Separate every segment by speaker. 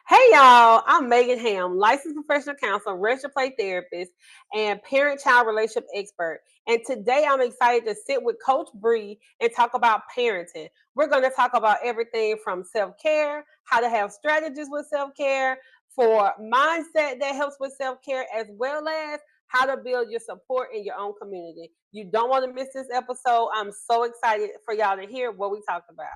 Speaker 1: Hey y'all, I'm Megan Hamm, licensed professional counselor, registered play therapist, and parent-child relationship expert. And today I'm excited to sit with Coach Bri and talk about parenting. We're going to talk about everything from self-care, how to have strategies with self-care, for mindset that helps with self-care, as well as how to build your support in your own community. You don't want to miss this episode. I'm so excited for y'all to hear what we talked about.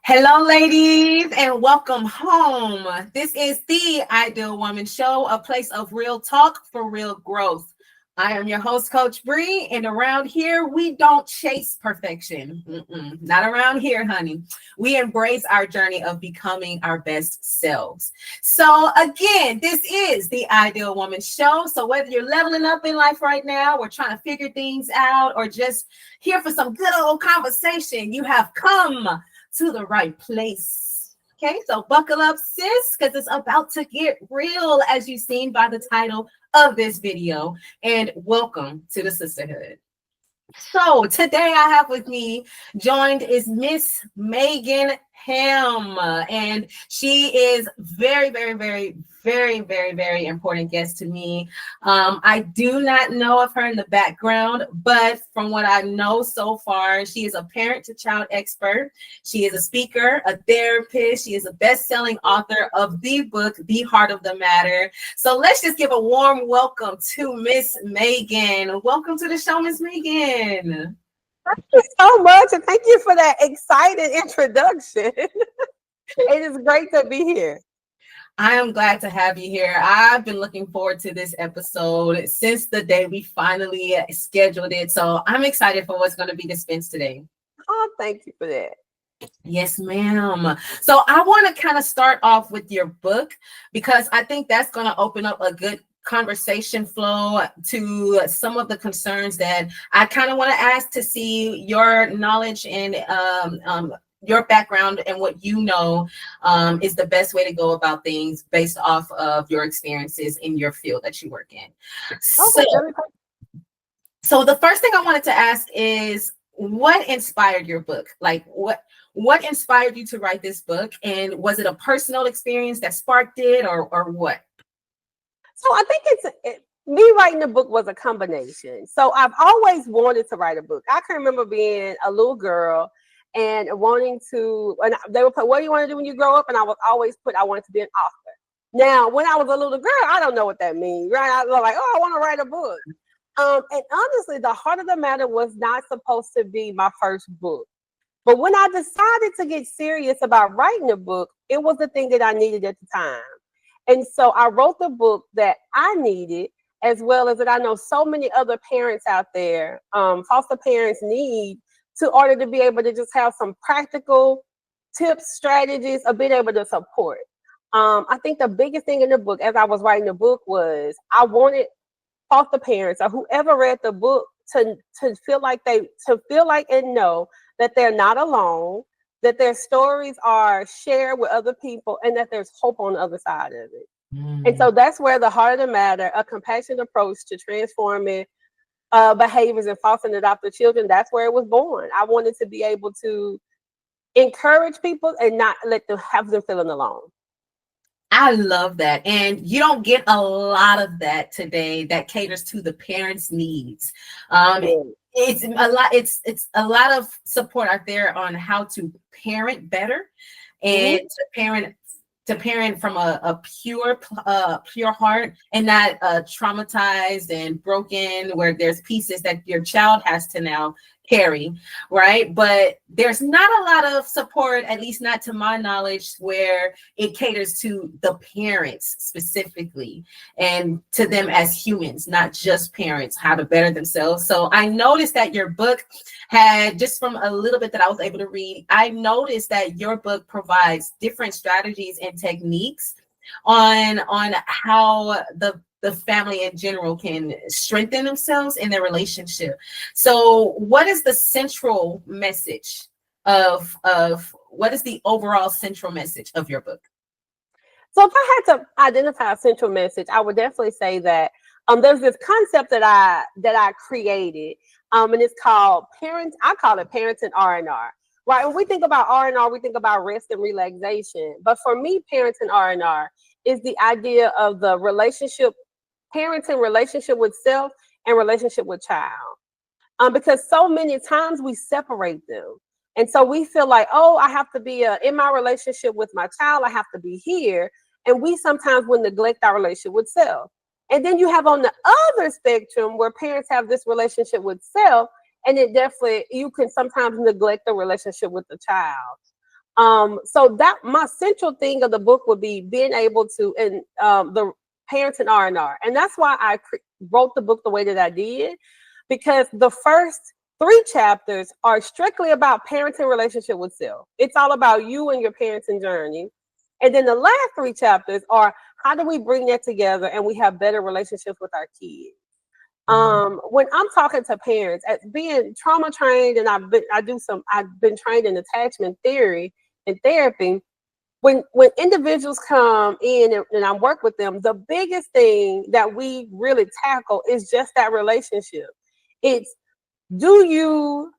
Speaker 2: Hello, ladies, and welcome home. This is the Ideal Woman Show, a place of real talk for real growth. I am your host, Coach Bri, and around here, we don't chase perfection. Not around here, honey. We embrace our journey of becoming our best selves. So again, this is the Ideal Woman Show. So whether you're leveling up in life right now, or trying to figure things out, or just here for some good old conversation, you have come to the right place. Okay, so buckle up, sis, because it's about to get real, as you've seen by the title of this video. And welcome to the sisterhood. So today I have with me joined is Miss Megan Hamm, and she is very important guest to me. I do not know of her in the background, but from what I know so far, she is a parent to child expert. She is a speaker, a therapist. She is a best-selling author of the book, The Heart of the Matter. So let's just give a warm welcome to Miss Megan. Welcome to the show, Miss Megan.
Speaker 1: Thank you so much, and thank you for that excited introduction. It is great to be here.
Speaker 2: I am glad to have you here. I've been looking forward to this episode since the day we finally scheduled it. So I'm excited for what's going to be dispensed today.
Speaker 1: Oh, thank you for that.
Speaker 2: Yes, ma'am. So I want to kind of start off with your book, because I think that's going to open up a good conversation flow to some of the concerns that I kind of want to ask, to see your knowledge and your background and what you know is the best way to go about things based off of your experiences in your field that you work in. So the first thing I wanted to ask is, what inspired your book? Like what inspired you to write this book? And was it a personal experience that sparked it, or what?
Speaker 1: So I think me writing the book was a combination. So I've always wanted to write a book. I can remember being a little girl and wanting to, and they would put, what do you want to do when you grow up? And I would always put, I wanted to be an author. Now, when I was a little girl, I don't know what that means, right? I was like, oh, I want to write a book. And honestly, The Heart of the Matter was not supposed to be my first book. But when I decided to get serious about writing a book, it was the thing that I needed at the time. And so I wrote the book that I needed, as well as that I know so many other parents out there, foster parents need, to order to be able to just have some practical tips, strategies of being able to support. I think the biggest thing in the book, as I was writing the book, was I wanted foster parents or whoever read the book to feel like and know that they're not alone, that their stories are shared with other people, and that there's hope on the other side of it. And so that's where The Heart of the Matter, a compassionate approach to transforming behaviors in foster and adopted children, that's where it was born. I wanted to be able to encourage people and not have them feeling alone.
Speaker 2: I love that. And you don't get a lot of that today that caters to the parents' needs. It's a lot of support out there on how to parent better and to parent from a pure heart, and not traumatized and broken, where there's pieces that your child has to now carry, right? But there's not a lot of support, at least not to my knowledge, where it caters to the parents specifically and to them as humans, not just parents, how to better themselves. So I noticed that your book had, just from a little bit that I was able to read, I noticed that your book provides different strategies and techniques on how the family in general can strengthen themselves in their relationship. So what is the central message of what is the overall central message of your book?
Speaker 1: So if I had to identify a central message, I would definitely say that there's this concept that I created, and it's called parents. I call it parenting R&R. Right? When we think about R&R, we think about rest and relaxation. But for me, parenting R&R is the idea of the relationship, parenting relationship with self and relationship with child. Because so many times we separate them. And so we feel like, oh, I have to be in my relationship with my child, I have to be here. And we sometimes will neglect our relationship with self. And then you have on the other spectrum where parents have this relationship with self, and it definitely, you can sometimes neglect the relationship with the child. So that my central thing of the book would be being able to, and the parents in R&R. And that's why I wrote the book the way that I did, because the first 3 chapters are strictly about parenting relationship with self. It's all about you and your parenting journey. And then the last 3 chapters are how do we bring that together and we have better relationships with our kids. When I'm talking to parents, as being trauma trained, and I've been trained in attachment theory and therapy. When individuals come in and I work with them, the biggest thing that we really tackle is just that relationship. It's, do you,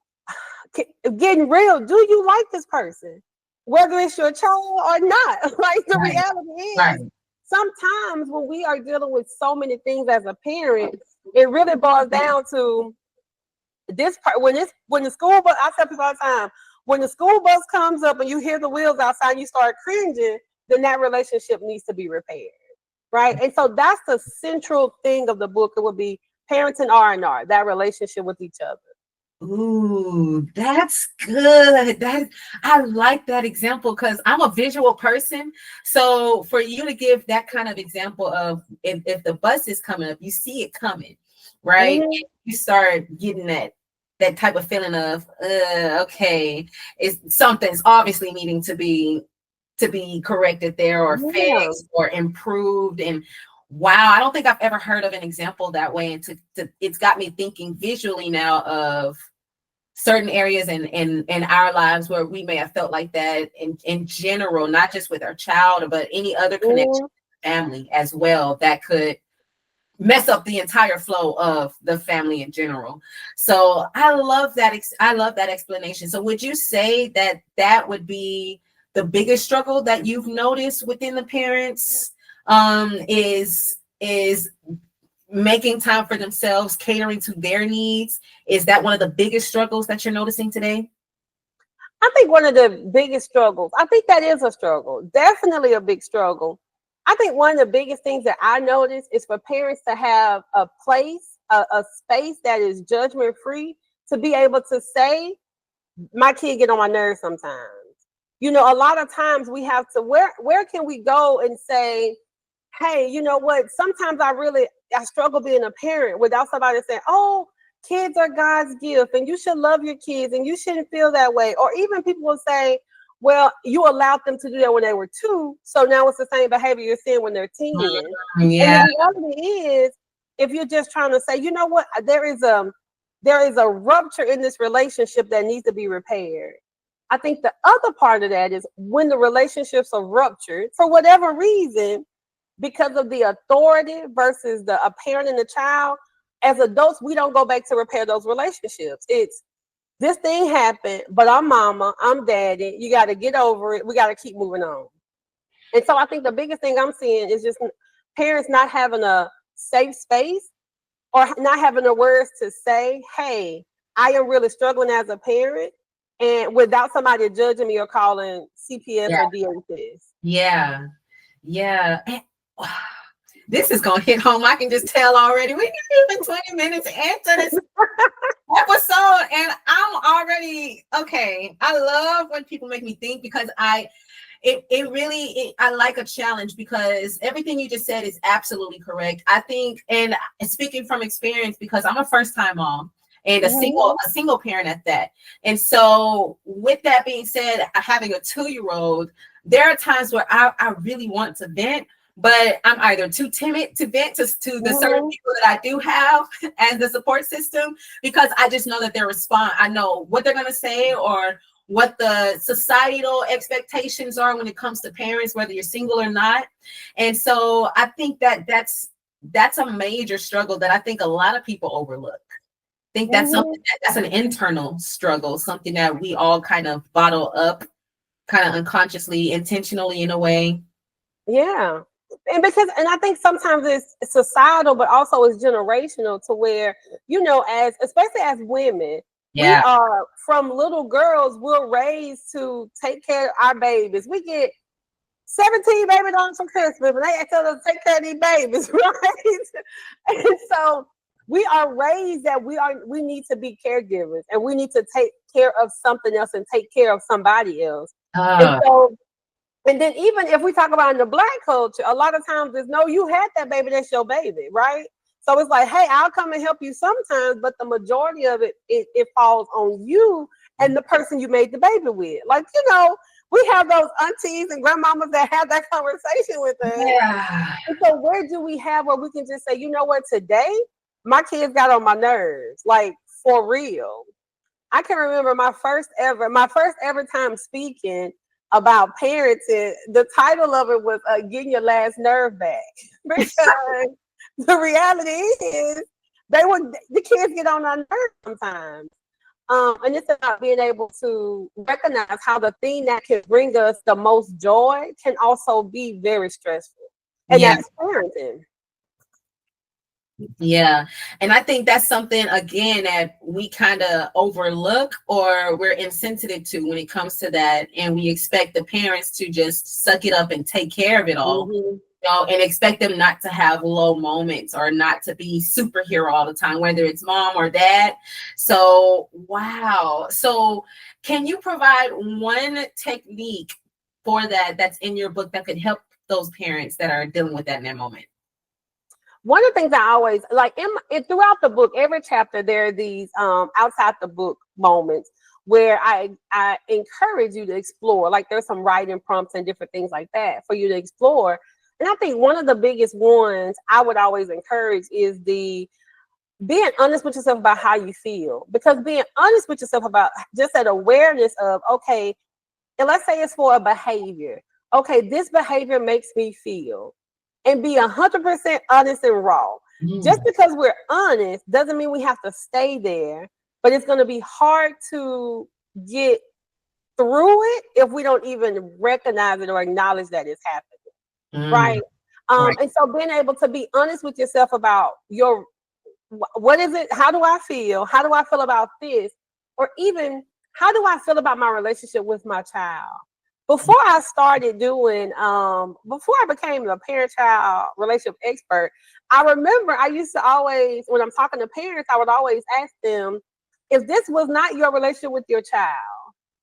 Speaker 1: getting real, do you like this person? Whether it's your child or not. Like the
Speaker 2: Right.
Speaker 1: reality is,
Speaker 2: Right.
Speaker 1: sometimes when we are dealing with so many things as a parent, it really boils down to this part. When the school bus, I tell people all the time, when the school bus comes up and you hear the wheels outside and you start cringing, then that relationship needs to be repaired. Right. And so that's the central thing of the book. It would be parenting R&R, that relationship with each other.
Speaker 2: Ooh, that's good. That I like that example because I'm a visual person. So for you to give that kind of example of if the bus is coming up, you see it coming, right?
Speaker 1: Mm-hmm.
Speaker 2: You start getting that type of feeling of okay, something's obviously needing to be corrected there or
Speaker 1: Yeah.
Speaker 2: fixed or improved. And wow, I don't think I've ever heard of an example that way. And it's got me thinking visually now of certain areas in our lives where we may have felt like that in general, not just with our child, but any other connection with family as well that could mess up the entire flow of the family in general. So I love that. I love that explanation. So would you say that would be the biggest struggle that you've noticed within the parents, is making time for themselves, catering to their needs? Is that one of the biggest struggles that you're noticing today?
Speaker 1: I think one of the biggest struggles, I think that is a struggle, definitely a big struggle. I think one of the biggest things that I notice is for parents to have a place, a space that is judgment free, to be able to say, my kid get on my nerves sometimes. You know, a lot of times we have to, where can we go and say, hey, you know what, sometimes I struggle being a parent without somebody saying, oh, kids are God's gift and you should love your kids and you shouldn't feel that way. Or even people will say, well, you allowed them to do that when they were 2, so now it's the same behavior you're seeing when they're 10. And the
Speaker 2: Yeah.
Speaker 1: reality is, if you're just trying to say, you know what, there is a rupture in this relationship that needs to be repaired. I think the other part of that is when the relationships are ruptured for whatever reason, because of the authority versus a parent and the child, as adults, we don't go back to repair those relationships. It's, this thing happened, but I'm mama, I'm daddy. You got to get over it. We got to keep moving on. And so I think the biggest thing I'm seeing is just parents not having a safe space or not having the words to say, hey, I am really struggling as a parent, and without somebody judging me or calling CPS
Speaker 2: Yeah.
Speaker 1: or DHS.
Speaker 2: Yeah. Yeah. This is gonna hit home. I can just tell already. We can even 20 minutes into this episode, and I'm already okay. I love when people make me think because I like a challenge because everything you just said is absolutely correct. I think, and speaking from experience, because I'm a first-time mom and a single parent at that. And so with that being said, having a 2-year-old, there are times where I really want to vent, but I'm either too timid to vent to the certain people that I do have as the support system, because I just know that their response, I know what they're going to say or what the societal expectations are when it comes to parents, whether you're single or not. And so I think that's a major struggle that I think a lot of people overlook. I think that's something that's an internal struggle, something that we all kind of bottle up, kind of unconsciously, intentionally in a way.
Speaker 1: Yeah. And I think sometimes it's societal, but also it's generational to where, as especially as women, we
Speaker 2: Yeah.
Speaker 1: are from little girls, we're raised to take care of our babies. We get 17 baby dolls for Christmas, and they tell us to take care of these babies, right? And so we are raised that we need to be caregivers, and we need to take care of something else and take care of somebody else. And so, and then even if we talk about in the Black culture, a lot of times it's no, you had that baby, that's your baby, right? So it's like, hey, I'll come and help you sometimes, but the majority of it falls on you and the person you made the baby with. Like, we have those aunties and grandmamas that have that conversation with us.
Speaker 2: Yeah.
Speaker 1: And so where do we have where we can just say, you know what, today my kids got on my nerves, like for real. I can remember my first ever time speaking about parenting. The title of it was "Getting Your Last Nerve Back," because the reality is the kids get on our nerves sometimes. And it's about being able to recognize how the thing that can bring us the most joy can also be very stressful, and that's parenting.
Speaker 2: Yeah. And I think that's something, again, that we kind of overlook or we're insensitive to when it comes to that. And we expect the parents to just suck it up and take care of it all, and expect them not to have low moments or not to be superhero all the time, whether it's mom or dad. So, wow. So can you provide one technique for that's in your book that could help those parents that are dealing with that in their moment?
Speaker 1: One of the things I always like throughout the book, every chapter, there are these outside the book moments where I encourage you to explore. Like there's some writing prompts and different things like that for you to explore. And I think one of the biggest ones I would always encourage is the being honest with yourself about how you feel. Because being honest with yourself about just that awareness of, okay, and let's say it's for a behavior. Okay, this behavior makes me feel. And be 100% honest and raw. Just because we're honest doesn't mean we have to stay there, but it's going to be hard to get through it if we don't even recognize it or acknowledge that it's happening, right? And so being able to be honest with yourself about what is it? How do I feel? How do I feel about this? Or even how do I feel about my relationship with my child? Before I started doing, before I became a parent-child relationship expert, I remember I used to always, when I'm talking to parents, I would always ask them, if this was not your relationship with your child,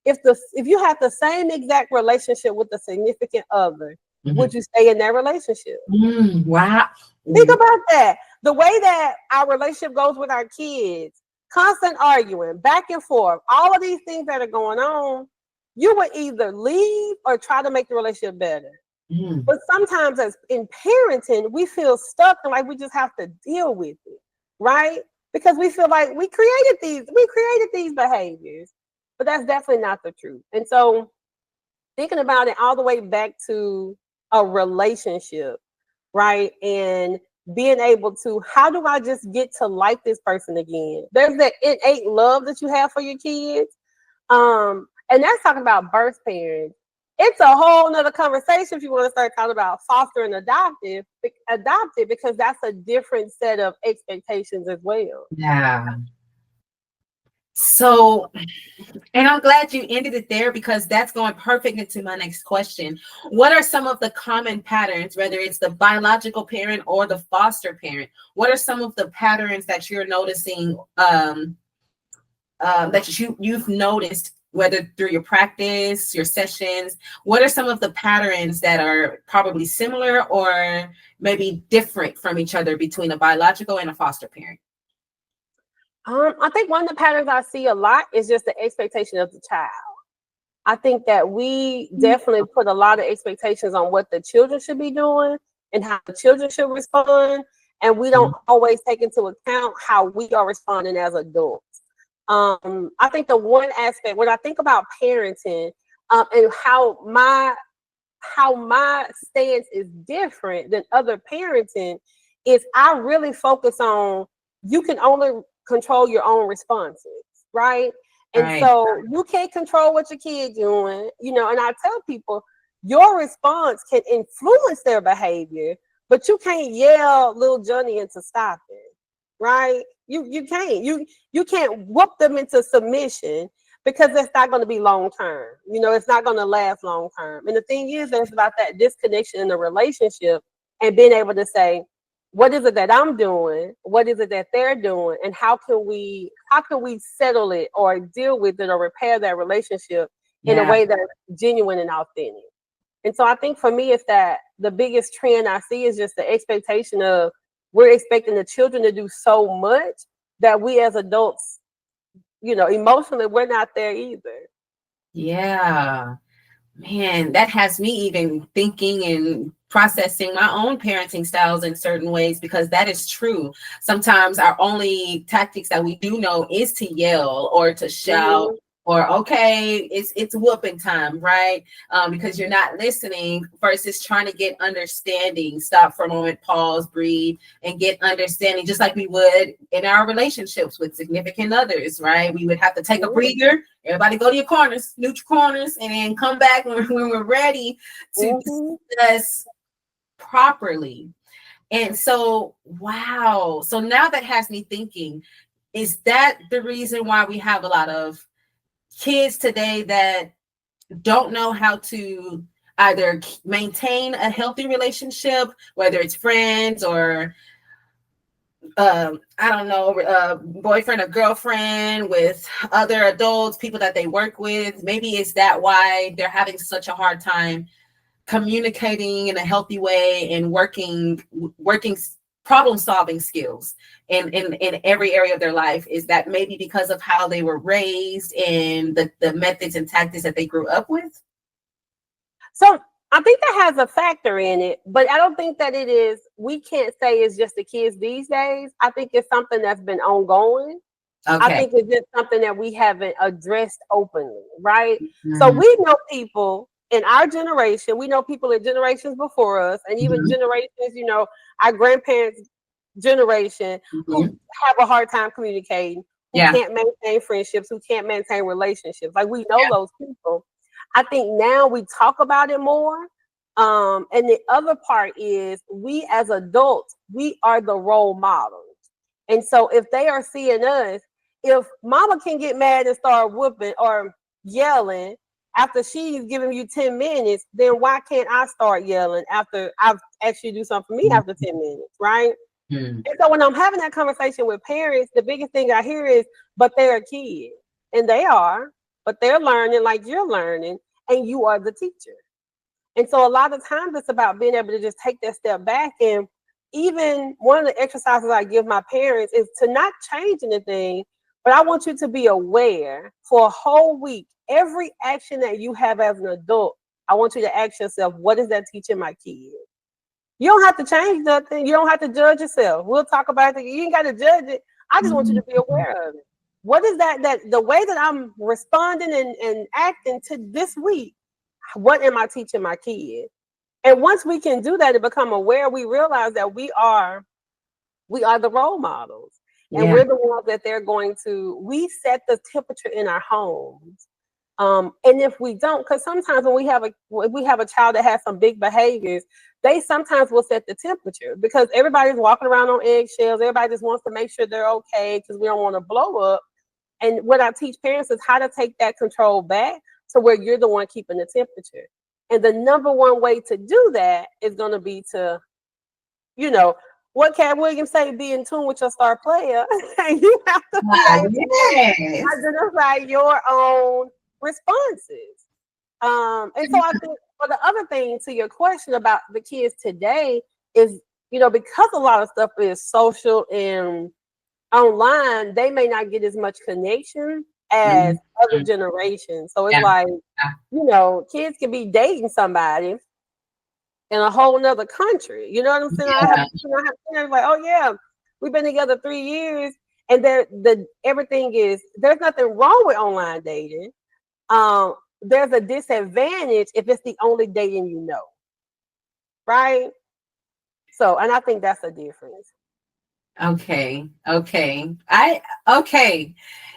Speaker 1: if you had the same exact relationship with a significant other, would you stay in that relationship?
Speaker 2: Wow.
Speaker 1: Think about that. The way that our relationship goes with our kids, constant arguing, back and forth, all of these things that are going on, you would either leave or try to make the relationship better. But sometimes as in parenting, we feel stuck and like we just have to deal with it, right? Because we feel like we created these behaviors, but that's definitely not the truth. And so thinking about it all the way back to a relationship, right? And being able to, how do I just get to like this person again? There's that innate love that you have for your kids. And that's talking about birth parents. It's a whole nother conversation if you want to start talking about foster and adopted, because that's a different set of expectations as well.
Speaker 2: Yeah. So, and I'm glad you ended it there because that's going perfect into my next question. What are some of the common patterns, whether it's the biological parent or the foster parent? What are some of the patterns that you're noticing that you've noticed, whether through your practice, your sessions? What are some of the patterns that are probably similar or maybe different from each other between a biological and a foster parent?
Speaker 1: I think one of the patterns I see a lot is just the expectation of the child. I think that we definitely put a lot of expectations on what the children should be doing and how the children should respond. And we don't always take into account how we are responding as adults. I think the one aspect when I think about parenting, and how my stance is different than other parenting is I really focus on you can only control your own responses, right? And
Speaker 2: Right.
Speaker 1: so you can't control what your kid doing, and I tell people your response can influence their behavior, but you can't yell little Johnny into stopping, right? You can't. You can't whoop them into submission because that's not going to be long term. It's not going to last long term. And the thing is, it's about that disconnection in the relationship and being able to say, what is it that I'm doing? What is it that they're doing? And how can we settle it or deal with it or repair that relationship in a
Speaker 2: Yeah.
Speaker 1: way that's genuine and authentic? And so I think for me, it's that the biggest trend I see is just the expectation of we're expecting the children to do so much that we as adults, emotionally, we're not there either.
Speaker 2: Yeah. Man, that has me even thinking and processing my own parenting styles in certain ways, because that is true. Sometimes our only tactics that we do know is to yell or to shout,
Speaker 1: Mhm.
Speaker 2: or okay, it's whooping time, right? Because you're not listening versus trying to get understanding. Stop for a moment, pause, breathe, and get understanding, just like we would in our relationships with significant others, right? We would have to take a breather. Everybody go to your corners, neutral corners, and then come back when we're ready to
Speaker 1: Mhm.
Speaker 2: discuss properly. And so, wow. So now that has me thinking, is that the reason why we have a lot of kids today that don't know how to either maintain a healthy relationship, whether it's friends or I don't know, boyfriend or girlfriend with other adults, people that they work with? Maybe is that why they're having such a hard time communicating in a healthy way and working problem solving skills in every area of their life? Is that maybe because of how they were raised and the methods and tactics that they grew up with?
Speaker 1: So I think that has a factor in it, but I don't think that it is. We can't say it's just the kids these days. I think it's something that's been ongoing. I
Speaker 2: Okay.
Speaker 1: think it's just something that we haven't addressed openly, right? So
Speaker 2: Mhm.
Speaker 1: we know people in our generation, we know people in generations before us, and even
Speaker 2: Mhm.
Speaker 1: generations, our grandparents' generation who
Speaker 2: Mhm.
Speaker 1: have a hard time communicating, who
Speaker 2: Yeah.
Speaker 1: can't maintain friendships, who can't maintain relationships. Like we know those people. I think now we talk about it more. And the other part is we as adults, we are the role models. And so if they are seeing us, if mama can get mad and start whooping or yelling after she's giving you 10 minutes, then why can't I start yelling after I've asked you to do something for me after 10 minutes, right?
Speaker 2: Mhm.
Speaker 1: And so when I'm having that conversation with parents, the biggest thing I hear is, but they're a kid. And they are, but they're learning like you're learning, and you are the teacher. And so a lot of times it's about being able to just take that step back. And even one of the exercises I give my parents is to not change anything, but I want you to be aware for a whole week. Every action that you have as an adult, I want you to ask yourself, what is that teaching my kids? You don't have to change nothing. You don't have to judge yourself. We'll talk about it. You ain't got to judge it. I just want you to be aware of it. What is that the way that I'm responding and acting to this week? What am I teaching my kids? And once we can do that and become aware, we realize that we are the role models. And
Speaker 2: Yeah.
Speaker 1: we're the ones that we set the temperature in our homes. And if we don't, because sometimes when we have a child that has some big behaviors, they sometimes will set the temperature because everybody's walking around on eggshells. Everybody just wants to make sure they're okay because we don't want to blow up. And what I teach parents is how to take that control back to where you're the one keeping the temperature. And the number one way to do that is going to be to, you know, what Cat Williams say, be in tune with your star player. And you have to be able to
Speaker 2: Yes.
Speaker 1: identify your own responses. And so I think for the other thing to your question about the kids today is, because a lot of stuff is social and online, they may not get as much connection as
Speaker 2: Mhm.
Speaker 1: other generations. So it's
Speaker 2: Yeah.
Speaker 1: like, kids can be dating somebody in a whole nother country. You know what I'm saying? I have
Speaker 2: Yeah.
Speaker 1: parents like, oh yeah, we've been together 3 years And everything is, there's nothing wrong with online dating. There's a disadvantage if it's the only dating you know, right? So, and I think that's a difference.
Speaker 2: Okay. Okay.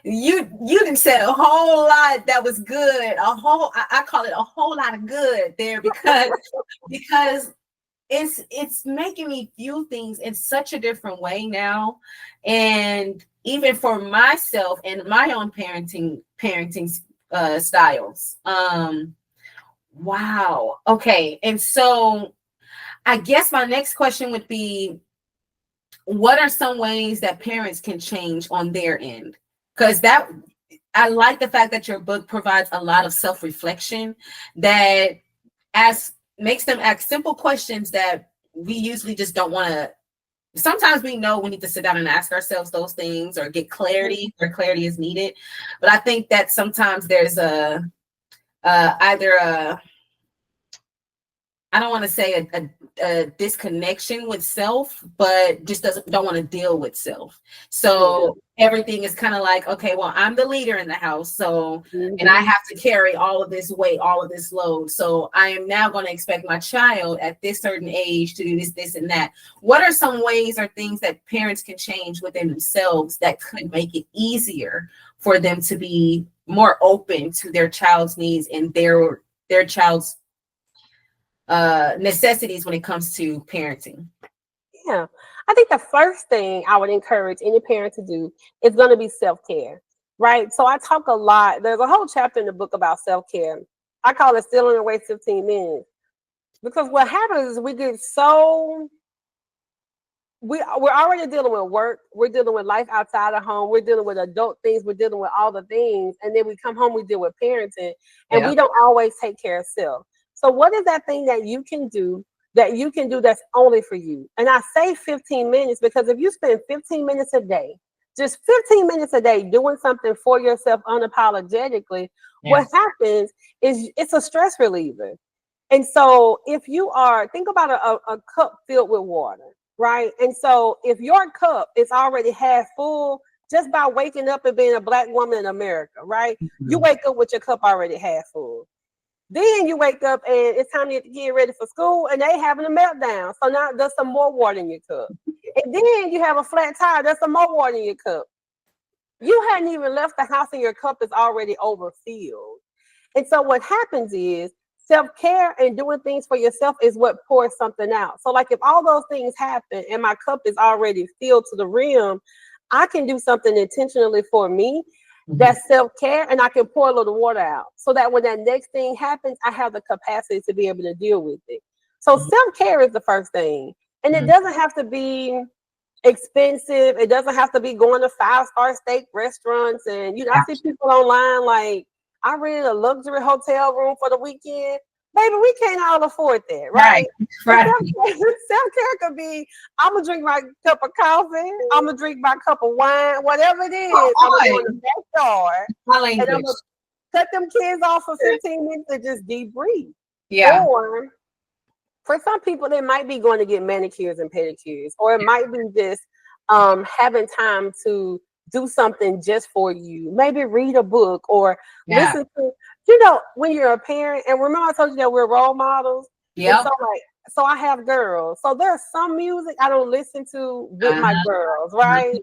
Speaker 2: You done said a whole lot that was good. I call it a whole lot of good there because it's making me view things in such a different way now. And even for myself and my own parenting styles. Wow. Okay. And so I guess my next question would be, what are some ways that parents can change on their end? Because that, I like the fact that your book provides a lot of self-reflection that makes them ask simple questions that we usually just don't want to. Sometimes we know we need to sit down and ask ourselves those things or get clarity where clarity is needed. But I think that sometimes there's either a, I don't want to say a disconnection with self, but just don't want to deal with self. So everything is kind of like, okay, well, I'm the leader in the house. So, and I have to carry all of this weight, all of this load. So I am now going to expect my child at this certain age to do this, and that. What are some ways or things that parents can change within themselves that could make it easier for them to be more open to their child's needs and their child's necessities when it comes to parenting?
Speaker 1: Yeah, I think the first thing I would encourage any parent to do is going to be self-care, right? So I talk a lot. There's a whole chapter in the book about self-care. I call it stealing away 15 minutes, because what happens is we get so, we're already dealing with work, we're dealing with life outside of home, we're dealing with adult things, we're dealing with all the things, and then we come home, we deal with parenting, and we don't always take care of self. So what is that thing that you can do that's only for you? And I say 15 minutes because if you spend 15 minutes a day, just 15 minutes a day doing something for yourself unapologetically, what happens is it's a stress reliever. And so if you think about a cup filled with water, right? And so if your cup is already half full, just by waking up and being a Black woman in America, right? You wake up with your cup already half full. Then you wake up and it's time to get the kid ready for school and they having a meltdown. So now there's some more water in your cup. And then you have a flat tire, there's some more water in your cup. You hadn't even left the house and your cup is already overfilled. And so what happens is self-care and doing things for yourself is what pours something out. So like if all those things happen and my cup is already filled to the rim, I can do something intentionally for me. That's self-care, and I can pour a little water out so that when that next thing happens, I have the capacity to be able to deal with it. So self-care is the first thing. And it doesn't have to be expensive. It doesn't have to be going to 5-star steak restaurants. And, I see people online like, I rented a luxury hotel room for the weekend. Baby, we can't all afford that, right? Self-care could be, I'm going to drink my cup of coffee. I'm going to drink my cup of wine, whatever it is. I'm going to go in the backyard. And I'm going to cut them kids off for 15 minutes and just debrief.
Speaker 2: Yeah.
Speaker 1: Or for some people, they might be going to get manicures and pedicures. Or it might be just having time to do something just for you. Maybe read a book or listen to, when you're a parent, and remember I told you that we're role models. Yeah. So I have girls. So there's some music I don't listen to with my girls, right?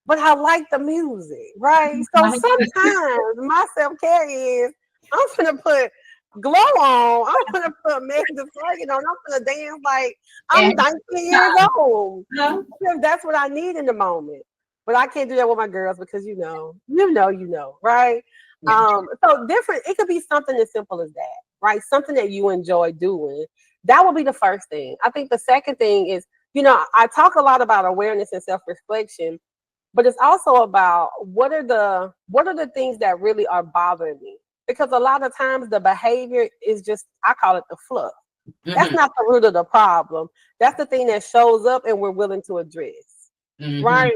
Speaker 1: But I like the music, right? So sometimes my self-care is I'm gonna put Glow on. I'm gonna put Megan Hamm on. I'm gonna dance like I'm 19 years old. Because that's what I need in the moment. But I can't do that with my girls because you know, right? So different, it could be something as simple as that, right? Something that you enjoy doing. That would be the first thing. I think the second thing is, I talk a lot about awareness and self-reflection, but it's also about what are the things that really are bothering me? Because a lot of times the behavior is just, I call it the fluff. That's not the root of the problem. That's the thing that shows up and we're willing to address, right?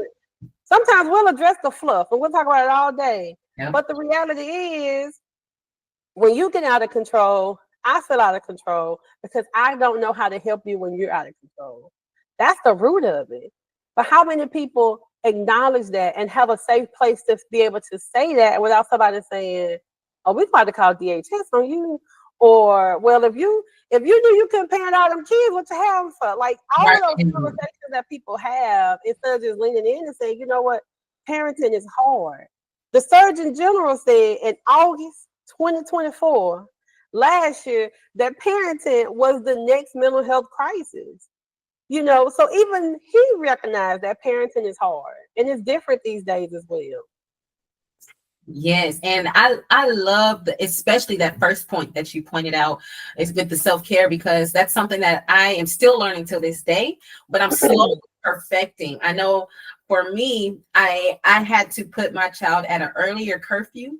Speaker 1: Sometimes we'll address the fluff and we'll talk about it all day. But the reality is, when you get out of control, I feel out of control because I don't know how to help you when you're out of control. That's the root of it. But how many people acknowledge that and have a safe place to be able to say that without somebody saying, "Oh, we about to call DHS on you," or, "Well, if you knew you couldn't parent all them kids, what you have for?" Like all of those
Speaker 2: Right.
Speaker 1: conversations that people have, instead of just leaning in and saying, "You know what, parenting is hard." The Surgeon General said in August 2024, last year, that parenting was the next mental health crisis. So even he recognized that parenting is hard and it's different these days as well.
Speaker 2: Yes, and I love especially that first point that you pointed out is with the self-care, because that's something that I am still learning to this day, but I'm slowly perfecting. I know for me, I had to put my child at an earlier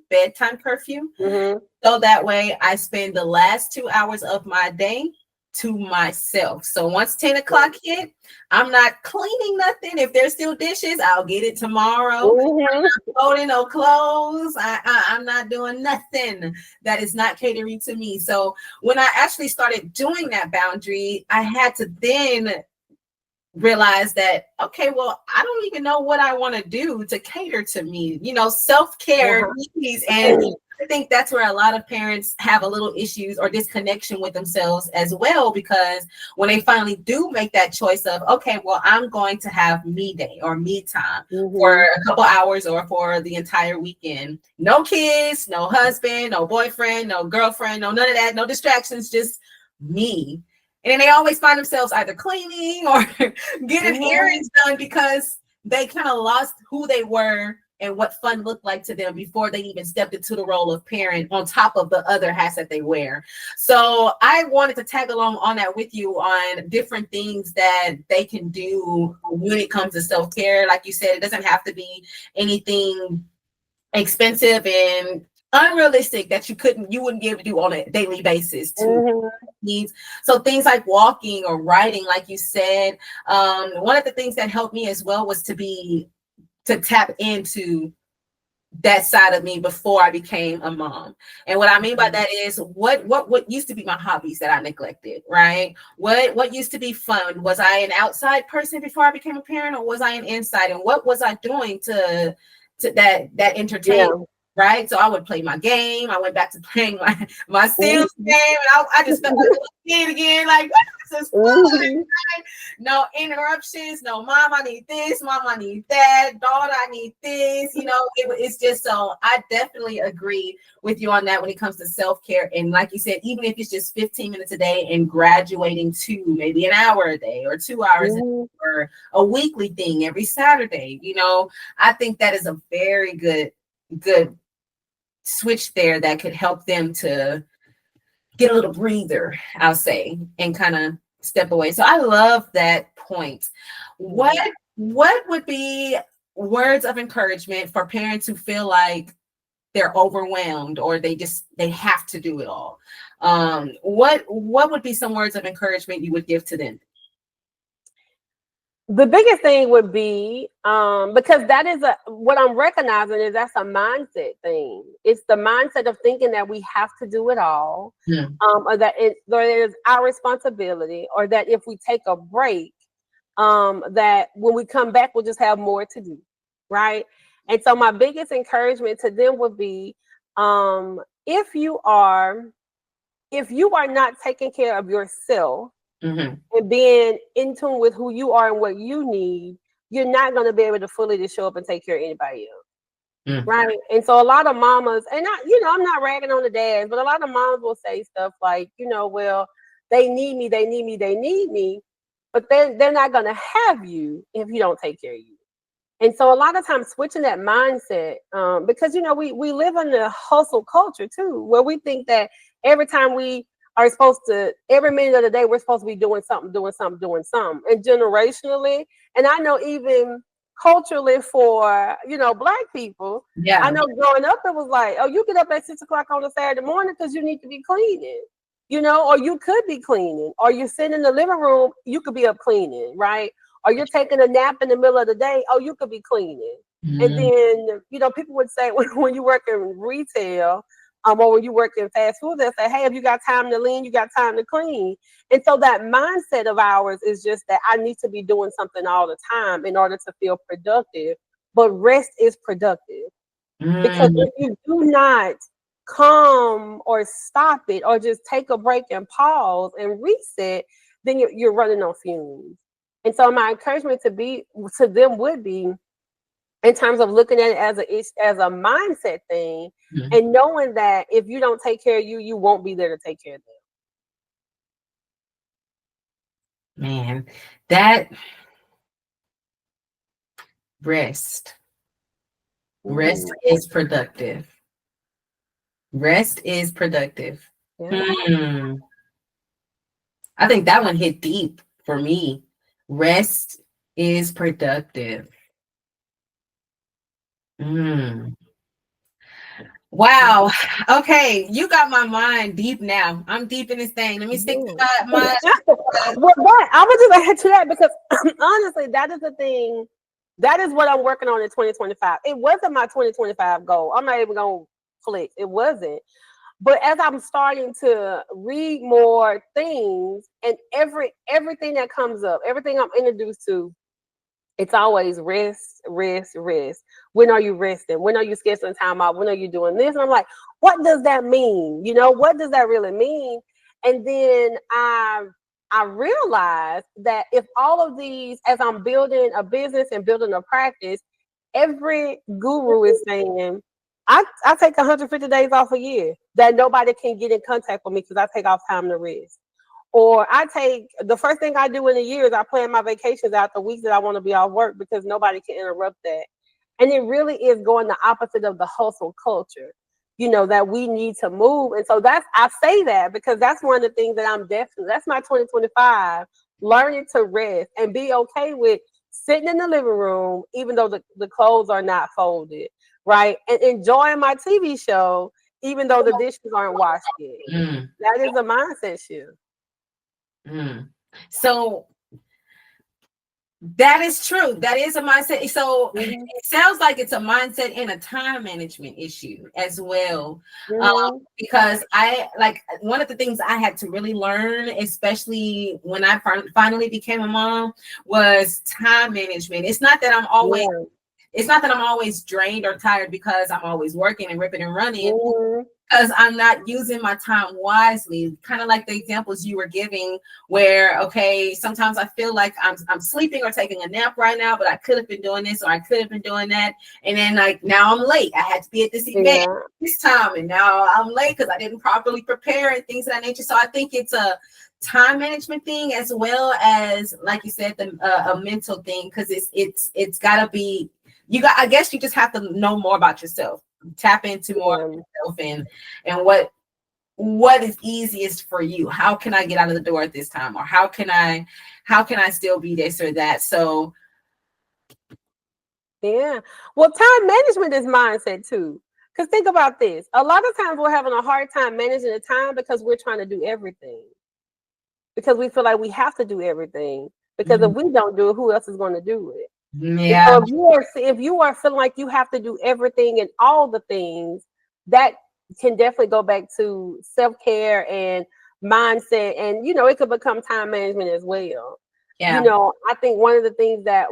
Speaker 2: bedtime curfew,
Speaker 1: Mm-hmm.
Speaker 2: so that way I spend the last 2 hours of my day to myself. So once 10 o'clock hit, I'm not cleaning nothing. If there's still dishes, I'll get it tomorrow.
Speaker 1: Mm-hmm.
Speaker 2: Folding no clothes. I'm not doing nothing that is not catering to me. So when I actually started doing that boundary, I had to then realize that, okay, well, I don't even know what I want to do to cater to me, self-care needs. And I think that's where a lot of parents have a little issues or disconnection with themselves as well, because when they finally do make that choice of, okay, well, I'm going to have me day or me time for a couple hours or for the entire weekend, no kids, no husband, no boyfriend, no girlfriend, no none of that, no distractions, just me. And then they always find themselves either cleaning or getting errands done, because they kind of lost who they were and what fun looked like to them before they even stepped into the role of parent, on top of the other hats that they wear. So I wanted to tag along on that with you on different things that they can do when it comes to self-care. Like you said, it doesn't have to be anything expensive and unrealistic that you wouldn't be able to do on a daily basis to needs. So things like walking or writing, like you said, one of the things that helped me as well was to tap into that side of me before I became a mom. And what I mean by that is what used to be my hobbies that I neglected, right? What used to be fun? Was I an outside person before I became a parent, or was I an inside? And what was I doing to that entertainment? Right. So I would play my game. I went back to playing my Sims game. And I just felt like a little kid again. Like, this is fun. Right? No interruptions. No, mom, I need this. Mom, I need that. Daughter, I need this. It's just, so I definitely agree with you on that when it comes to self-care. And like you said, even if it's just 15 minutes a day and graduating to maybe an hour a day or 2 hours a day, or a weekly thing every Saturday, I think that is a very good switch there that could help them to get a little breather, I'll say, and kind of step away. So I love that point. What would be words of encouragement for parents who feel like they're overwhelmed or they have to do it all? What would be some words of encouragement you would give to them?
Speaker 1: The biggest thing would be, because that is what I'm recognizing is that's a mindset thing. It's the mindset of thinking that we have to do it all, or that there's our responsibility, or that if we take a break, that when we come back, we'll just have more to do, right? And so my biggest encouragement to them would be, if you are not taking care of yourself, and being in tune with who you are and what you need, you're not going to be able to fully just show up and take care of anybody else. Right. And so a lot of mamas, and I'm not ragging on the dads, but a lot of moms will say stuff like, well, they need me, but they're not going to have you if you don't take care of you. And so a lot of times switching that mindset, because, we live in a hustle culture too, where we think that every time we are supposed to, every minute of the day, we're supposed to be doing something. And generationally, and I know even culturally for, Black people, I know growing up, it was like, oh, you get up at 6 o'clock on a Saturday morning because you need to be cleaning, or you could be cleaning, or you're sitting in the living room, you could be up cleaning, right? Or you're taking a nap in the middle of the day, oh, you could be cleaning. And then, people would say when you work in retail, Or when you work in fast food, they'll say, hey, if you got time to lean, you got time to clean. And so that mindset of ours is just that I need to be doing something all the time in order to feel productive. But rest is productive. Because
Speaker 2: Mm,
Speaker 1: if you do not come or stop it or just take a break and pause and reset, then you're running on fumes. And so my encouragement to them would be in terms of looking at it as a mindset thing,
Speaker 2: mm.
Speaker 1: and knowing that if you don't take care of you, you won't be there to take care of
Speaker 2: Man, that rest.
Speaker 1: them.
Speaker 2: Rest
Speaker 1: Mhm.
Speaker 2: is productive. Rest is productive.
Speaker 1: Yeah.
Speaker 2: Hmm. I think that one hit deep for me. Rest is productive. Mm. Wow. Okay, you got my mind deep now. I'm deep in this thing. Let me stick to
Speaker 1: Yeah.
Speaker 2: my
Speaker 1: Well, that I would just add to that because honestly, that is the thing. That is what I'm working on in 2025. It wasn't my 2025 goal. I'm not even gonna flex. It wasn't. But as I'm starting to read more things, and everything that comes up, everything I'm introduced to, it's always rest, rest, rest. When are you resting? When are you scheduling time out? When are you doing this? And I'm like, what does that mean? What does that really mean? And then I realized that if all of these, as I'm building a business and building a practice, every guru is saying, I take 150 days off a year that nobody can get in contact with me because I take off time to rest. Or I take the first thing I do in a year is I plan my vacations out the weeks that I want to be off work because nobody can interrupt that. And it really is going the opposite of the hustle culture, that we need to move. And so I say that because that's one of the things that that's my 2025, learning to rest and be okay with sitting in the living room, even though the clothes are not folded, right? And enjoying my TV show, even though the dishes aren't washed yet.
Speaker 2: mm,
Speaker 1: That is a mindset shift.
Speaker 2: mm. So that is true. That is a mindset. So
Speaker 1: Mhm.
Speaker 2: it sounds like it's a mindset and a time management issue as well.
Speaker 1: Mhm.
Speaker 2: Because I like one of the things I had to really learn, especially when I finally became a mom, was time management.
Speaker 1: Yeah.
Speaker 2: It's not that I'm always drained or tired because I'm always working and ripping and running,
Speaker 1: Mhm.
Speaker 2: because I'm not using my time wisely. Kind of like the examples you were giving, where okay, sometimes I feel like I'm sleeping or taking a nap right now, but I could have been doing this or I could have been doing that, and then like now I'm late. I had to be at this event
Speaker 1: Yeah.
Speaker 2: this time, and now I'm late because I didn't properly prepare and things of that nature. So I think it's a time management thing as well as, like you said, a mental thing, because it's got to be. I guess you just have to know more about yourself, tap into more
Speaker 1: Yeah.
Speaker 2: of yourself, and what is easiest for you. How can I get out of the door at this time, or how can I still be this or that? So
Speaker 1: Yeah. Well, time management is mindset too. Because think about this. A lot of times we're having a hard time managing the time because we're trying to do everything. Because we feel like we have to do everything. Because if
Speaker 2: mm,
Speaker 1: we don't do it, who else is going to do it? And
Speaker 2: yeah,
Speaker 1: so if you are feeling like you have to do everything and all the things, that can definitely go back to self-care and mindset, and it could become time management as well.
Speaker 2: yeah,
Speaker 1: I think one of the things that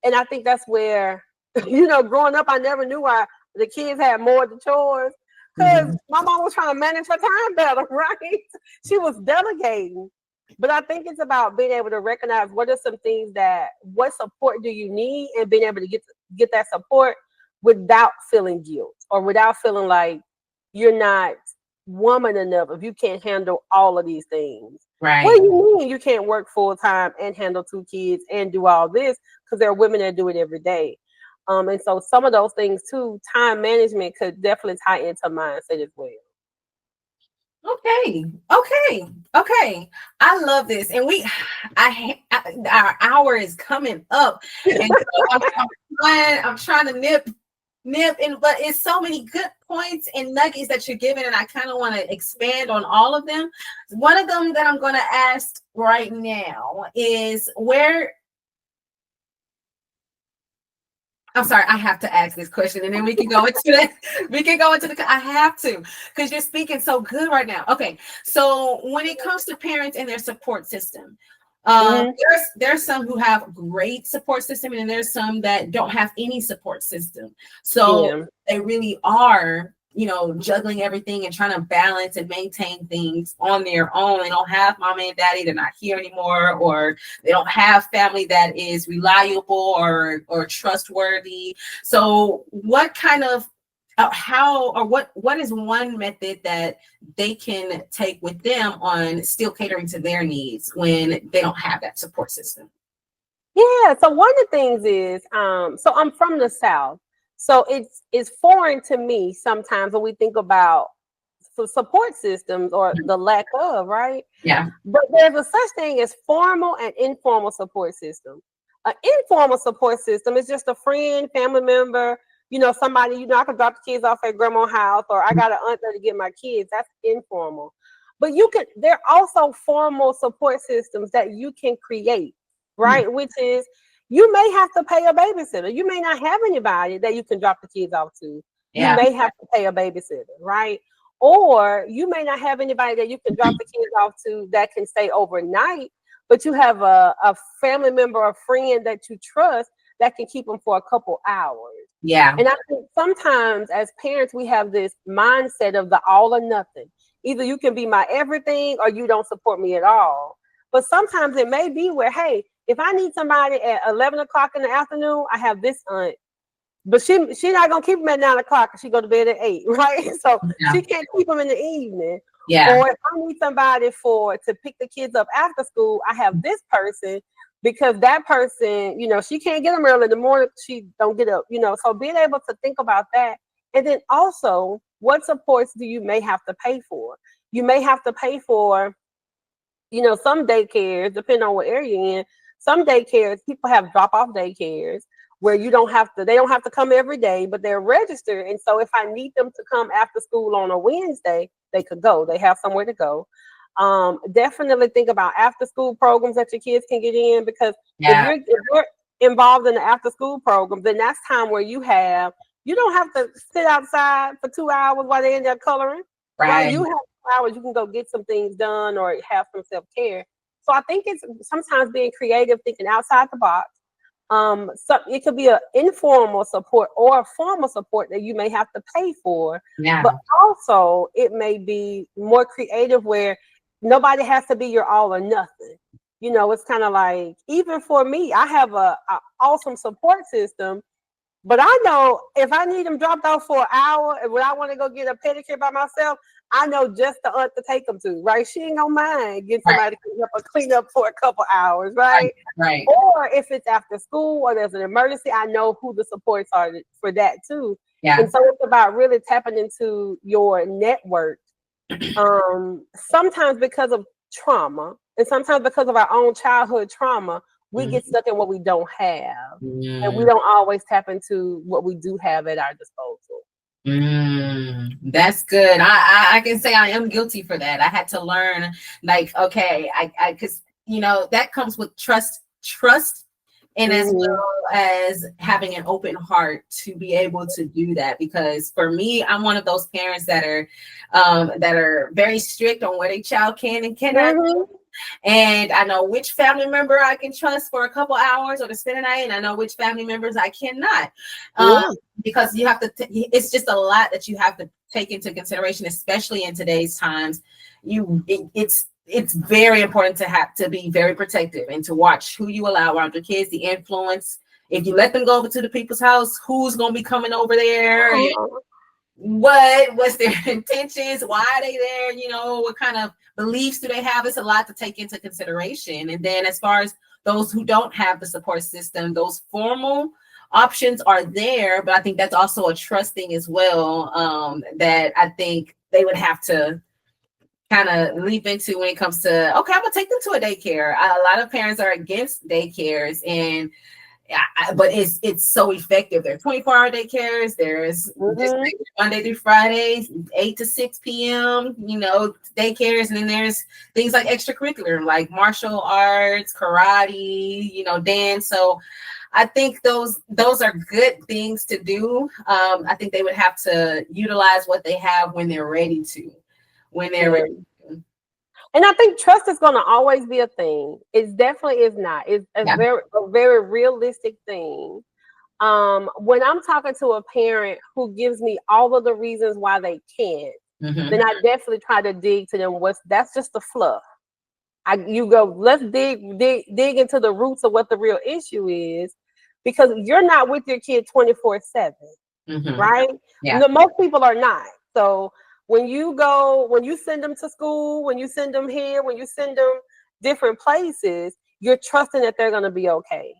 Speaker 1: and I think that's where growing up, I never knew why the kids had more of the chores because
Speaker 2: mhm,
Speaker 1: my mom was trying to manage her time better, right? She was delegating. But I think it's about being able to recognize what support do you need, and being able to get that support without feeling guilt or without feeling like you're not woman enough if you can't handle all of these things. What
Speaker 2: right.
Speaker 1: do you mean you can't work full time and handle two kids and do all this? Because there are women that do it every day. And so some of those things too, time management could definitely tie into mindset as well.
Speaker 2: Okay, okay. I love this, and our hour is coming up, and so I'm trying to nip and but it's so many good points and nuggets that you're giving, and I kind of want to expand on all of them. One of them that I'm going to ask right now is, where I'm sorry, I have to ask this question, and then we can go into that. We can go into the. I have to, because you're speaking so good right now. Okay, so when it comes to parents and their support system,
Speaker 1: Mhm.
Speaker 2: there's some who have great support system, and there's some that don't have any support system. So
Speaker 1: Yeah.
Speaker 2: they really are, juggling everything and trying to balance and maintain things on their own. They don't have mom and daddy, they're not here anymore, or they don't have family that is reliable or trustworthy. So what kind of how or what is one method that they can take with them on still catering to their needs when they don't have that support system?
Speaker 1: Yeah. So one of the things is, so I'm from the South. So it's foreign to me sometimes when we think about support systems or the lack of, right?
Speaker 2: Yeah.
Speaker 1: But there's a such thing as formal and informal support system. An informal support system is just a friend, family member, somebody, I can drop the kids off at grandma's house, or I got an aunt there to get my kids. That's informal. But there are also formal support systems that you can create, right? Which is, you may have to pay a babysitter. You may not have anybody that you can drop the kids off to. You
Speaker 2: Yeah.
Speaker 1: may have to pay a babysitter, right? Or you may not have anybody that you can drop the kids off to that can stay overnight, but you have a family member or friend that you trust that can keep them for a couple hours.
Speaker 2: Yeah.
Speaker 1: And I think sometimes as parents, we have this mindset of the all or nothing. Either you can be my everything or you don't support me at all. But sometimes it may be where, hey, if I need somebody at 11 o'clock in the afternoon, I have this aunt. But she not gonna keep them at 9 o'clock because she go to bed at 8, right? So
Speaker 2: Yeah.
Speaker 1: she can't keep them in the evening.
Speaker 2: Yeah.
Speaker 1: Or if I need somebody to pick the kids up after school, I have this person, because that person, she can't get them early in the morning. She don't get up. So being able to think about that, and then also what supports do you may have to pay for? You may have to pay for, some daycares, depending on what area you're in. Some daycares, people have drop-off daycares where they don't have to come every day, but they're registered. And so if I need them to come after school on a Wednesday, they could go. They have somewhere to go. Definitely think about after school programs that your kids can get in, because if
Speaker 2: Yeah.
Speaker 1: you're involved in the after school program, then that's time where you don't have to sit outside for 2 hours while they're in there coloring, right?
Speaker 2: Right.
Speaker 1: You have hours, you can go get some things done or have some self-care. So I think it's sometimes being creative, thinking outside the box. So it could be an informal support or a formal support that you may have to pay for, but
Speaker 2: Yeah.
Speaker 1: also it may be more creative where nobody has to be your all or nothing. It's kind of like, even for me, I have a awesome support system, but I know if I need them dropped off for an hour and when I want to go get a pedicure by myself, I know just the aunt to take them to, right? She ain't gonna mind getting
Speaker 2: Right.
Speaker 1: somebody to clean up for a couple hours,
Speaker 2: Right.
Speaker 1: right?
Speaker 2: Right.
Speaker 1: Or if it's after school or there's an emergency, I know who the supports are for that too.
Speaker 2: Yeah.
Speaker 1: And so it's about really tapping into your network. Sometimes because of trauma, and sometimes because of our own childhood trauma, we get stuck in what we don't have, and we
Speaker 2: Mm.
Speaker 1: don't always tap into what we do have at our disposal.
Speaker 2: That's good. I can say I am guilty for that. I had to learn, like, okay, I because that comes with trust, and as
Speaker 1: Mm-hmm.
Speaker 2: well as having an open heart to be able to do that. Because for me, I'm one of those parents that are very strict on what a child can and cannot do.
Speaker 1: Mm-hmm.
Speaker 2: And I know which family member I can trust for a couple hours or to spend a night, and I know which family members I cannot. Um,
Speaker 1: Yeah.
Speaker 2: because you have to, it's just a lot that you have to take into consideration, especially in today's times. It's very important to have to be very protective and to watch who you allow around your kids, the influence. If you let them go over to the people's house, who's going to be coming over there? And what's their intentions? Why are they there? What kind of beliefs do they have? It's a lot to take into consideration. And then as far as those who don't have the support system, those formal options are there, but I think that's also a trust thing as well, that I think they would have to kind of leap into when it comes to, okay, I'm gonna take them to a daycare. A lot of parents are against daycares, and but it's so effective. There are 24-hour daycares. There's just
Speaker 1: Mm-hmm.
Speaker 2: Monday through Friday, 8 to 6 p.m. Daycares, and then there's things like extracurricular, like martial arts, karate, dance. So I think those are good things to do. I think they would have to utilize what they have when they're ready to. When they're ready.
Speaker 1: And I think trust is going to always be a thing. It definitely is not. It's a very realistic thing. When I'm talking to a parent who gives me all of the reasons why they can't, then I definitely try to dig to them. That's just the fluff. Let's dig into the roots of what the real issue is, because you're not with your kid 24/7, right?
Speaker 2: Yeah.
Speaker 1: Most people are not. So when you send them to school, when you send them here, when you send them different places, you're trusting that they're going to be okay,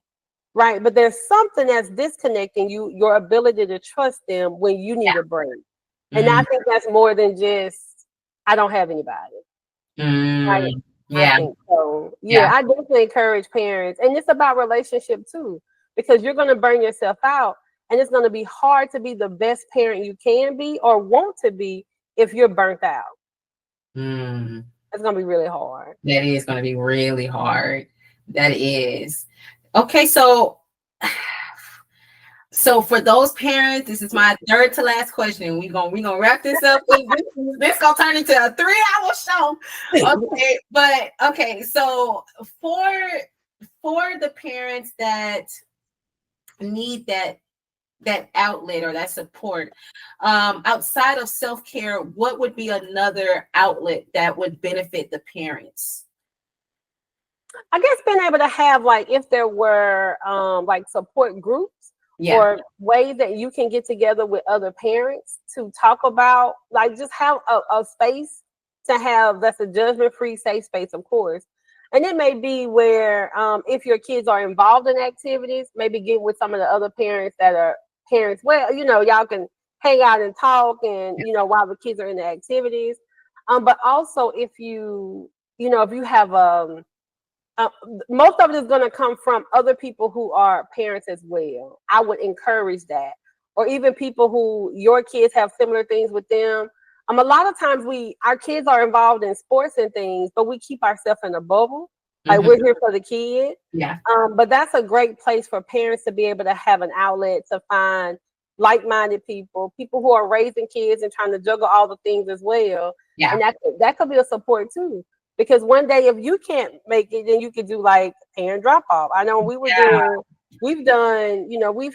Speaker 1: right? But there's something that's disconnecting your ability to trust them when you need a break. And I think that's more than just, I don't have anybody. Right?
Speaker 2: Yeah.
Speaker 1: I think so. Yeah, I definitely encourage parents. And it's about relationship too, because you're going to burn yourself out, and it's going to be hard to be the best parent you can be or want to be if you're burnt out. It's going to be really hard.
Speaker 2: That is going to be really hard. That is. Okay, so for those parents, this is my third to last question. We're gonna wrap this up. This gonna turn into a 3-hour show. Okay, but okay, so for the parents that need that outlet or that support, outside of self-care, what would be another outlet that would benefit the parents?
Speaker 1: I guess being able to have, like, if there were like support groups, or ways that you can get together with other parents to talk about, like, just have a space to have that's a judgment-free, safe space, of course. And it may be where if your kids are involved in activities, maybe get with some of the other parents that are parents. Well, y'all can hang out and talk, and while the kids are in the activities. But also, if you have most of it is going to come from other people who are parents as well. I would encourage that. Or even people who your kids have similar things with them. A lot of times our kids are involved in sports and things, but we keep ourselves in a bubble. Like, we're here for the kid.
Speaker 2: Yeah.
Speaker 1: But that's a great place for parents to be able to have an outlet to find like-minded people who are raising kids and trying to juggle all the things as well.
Speaker 2: Yeah.
Speaker 1: And that could be a support too. Because one day, if you can't make it, then you could do like parent drop off. I know we've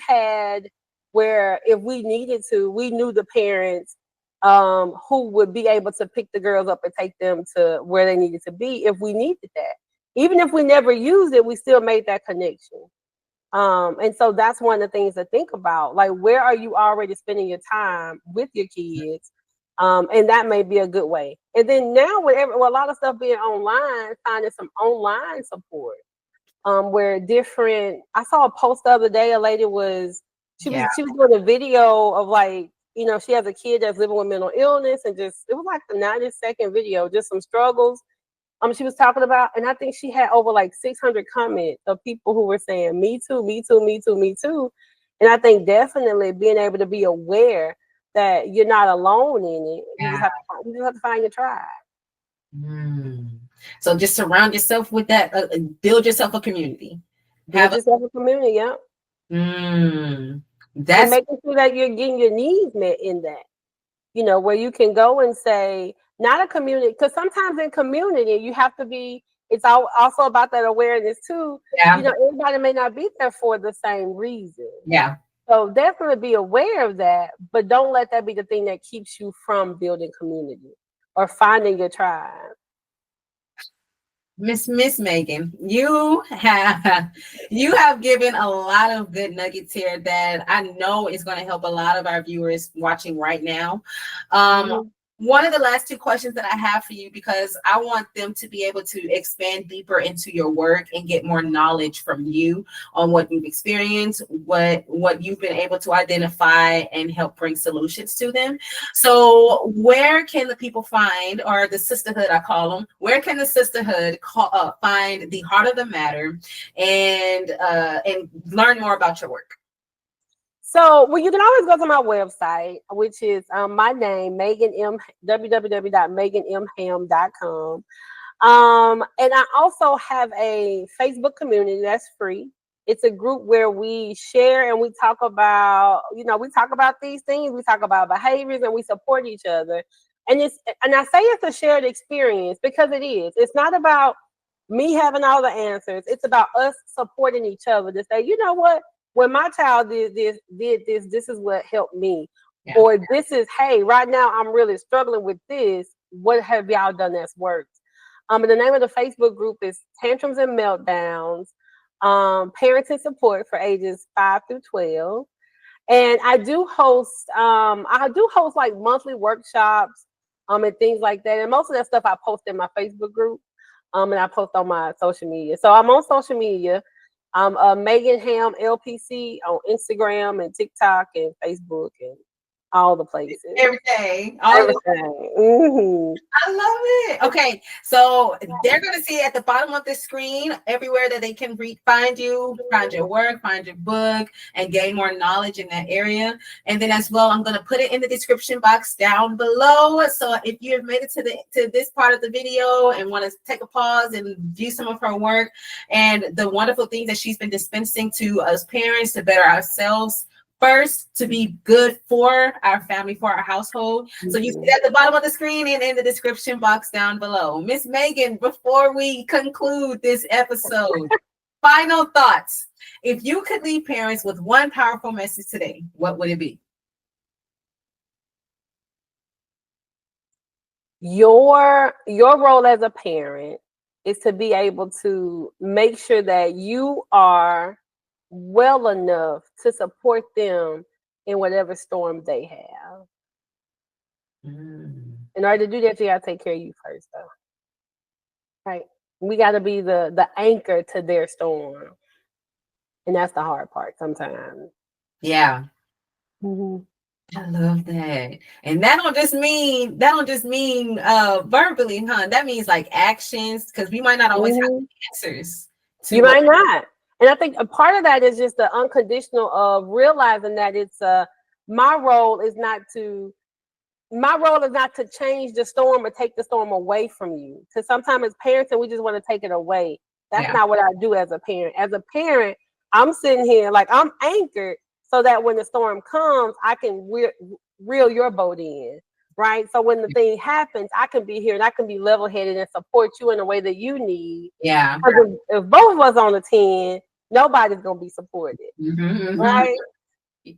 Speaker 1: had where if we needed to, we knew the parents who would be able to pick the girls up and take them to where they needed to be if we needed that. Even if we never used it, we still made that connection. And so that's one of the things to think about. Like, where are you already spending your time with your kids? And that may be a good way. And then now with a lot of stuff being online, finding some online support. Where I saw a post the other day, a lady was doing a video of, like, she has a kid that's living with mental illness, and it was like the 90-second video, just some struggles she was talking about. And I think she had over like 600 comments of people who were saying, me too, me too, me too, me too. And I think definitely being able to be aware that you're not alone in it. You just have to find your tribe.
Speaker 2: So just surround yourself with that. Build yourself a community.
Speaker 1: Build yourself a community. Yeah.
Speaker 2: That's
Speaker 1: making sure that you're getting your needs met in that. Where you can go and say, not a community, because sometimes in community you have to be. It's also about that awareness too.
Speaker 2: Yeah.
Speaker 1: Everybody may not be there for the same reason.
Speaker 2: Yeah.
Speaker 1: So definitely be aware of that, but don't let that be the thing that keeps you from building community or finding your tribe.
Speaker 2: Miss Megan, you have given a lot of good nuggets here that I know is going to help a lot of our viewers watching right now. One of the last two questions that I have for you, because I want them to be able to expand deeper into your work and get more knowledge from you on what you've experienced, what you've been able to identify and help bring solutions to them. So where can the people find, or the sisterhood, I call them, where can the sisterhood find the heart of the matter and learn more about your work?
Speaker 1: So, you can always go to my website, which is my name, www.meganmham.com. And I also have a Facebook community that's free. It's a group where we share and we talk about, we talk about these things, we talk about behaviors, and we support each other. And I say it's a shared experience because it is. It's not about me having all the answers. It's about us supporting each other to say, you know what? When my child did this, this is what helped me.
Speaker 2: Yeah.
Speaker 1: Or this is, hey, right now I'm really struggling with this. What have y'all done that's worked? And the name of the Facebook group is Tantrums and Meltdowns, Parenting Support for ages 5 through 12. And I do host like monthly workshops, and things like that. And most of that stuff I post in my Facebook group, and I post on my social media. So I'm on social media. I'm Megan Hamm LPC on Instagram and TikTok and Facebook and all the places.
Speaker 2: Everything.
Speaker 1: Everything. Mm-hmm.
Speaker 2: I love it. Okay, so they're going to see at the bottom of the screen everywhere that they can find you, find your work, find your book, and gain more knowledge in that area. And then as well, I'm going to put it in the description box down below. So if you have made it to this part of the video and want to take a pause and view some of her work and the wonderful things that she's been dispensing to us parents to better ourselves, first, to be good for our family, for our household. So you see at the bottom of the screen and in the description box down below. Miss Megan, before we conclude this episode, final thoughts. If you could leave parents with one powerful message today, what would it be?
Speaker 1: Your role as a parent is to be able to make sure that you are well enough to support them in whatever storm they have. In order to do that, you gotta take care of you first, though. Right? We gotta be the anchor to their storm, and that's the hard part sometimes.
Speaker 2: Yeah.
Speaker 1: Mm-hmm.
Speaker 2: I love that. And that don't just mean verbally, huh? That means like actions, because we might not always have the answers.
Speaker 1: You might not. And I think a part of that is just the unconditional of realizing that it's my role is not to change the storm or take the storm away from you. Because sometimes as parents, and we just want to take it away. That's not what I do as a parent. As a parent, I'm sitting here like I'm anchored so that when the storm comes, I can reel your boat in. Right. So when the thing happens, I can be here and I can be level headed and support you in the way that you need.
Speaker 2: Yeah.
Speaker 1: If both of us on the 10, nobody's going to be supported. Right.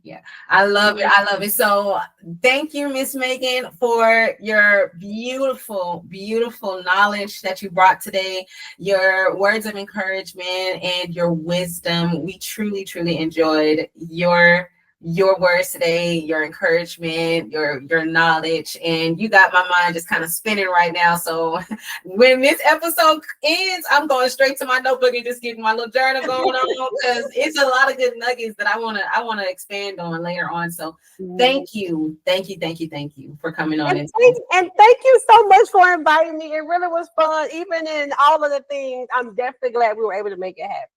Speaker 2: Yeah, I love it. I love it. So thank you, Miss Megan, for your beautiful, beautiful knowledge that you brought today, your words of encouragement and your wisdom. We truly, truly enjoyed your words today, your encouragement, your knowledge, and you got my mind just kind of spinning right now. So when this episode ends, I'm going straight to my notebook and just getting my little journal going on, because it's a lot of good nuggets that I want to expand on later on. So thank you for coming on.
Speaker 1: And thank you so much for inviting me. It really was fun. Even in all of the things, I'm definitely glad we were able to make it happen.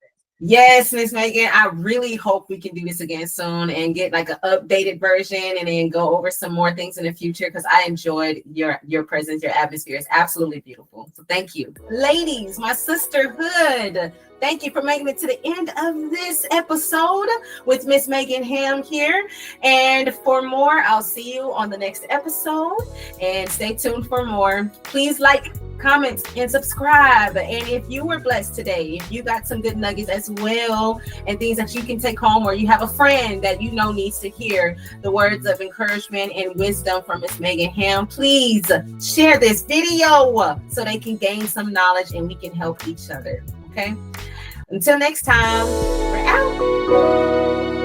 Speaker 2: Yes, Miss Megan, I really hope we can do this again soon and get like an updated version and then go over some more things in the future, because I enjoyed your presence. Your atmosphere is absolutely beautiful. So thank you. Ladies, my sisterhood, thank you for making it to the end of this episode with Miss Megan Hamm here. And for more, I'll see you on the next episode, and stay tuned for more. Please like, comment, and subscribe. And if you were blessed today, if you got some good nuggets as well and things that you can take home, or you have a friend that you know needs to hear the words of encouragement and wisdom from Miss Megan Hamm, please share this video so they can gain some knowledge and we can help each other. Okay, until next time, we're out.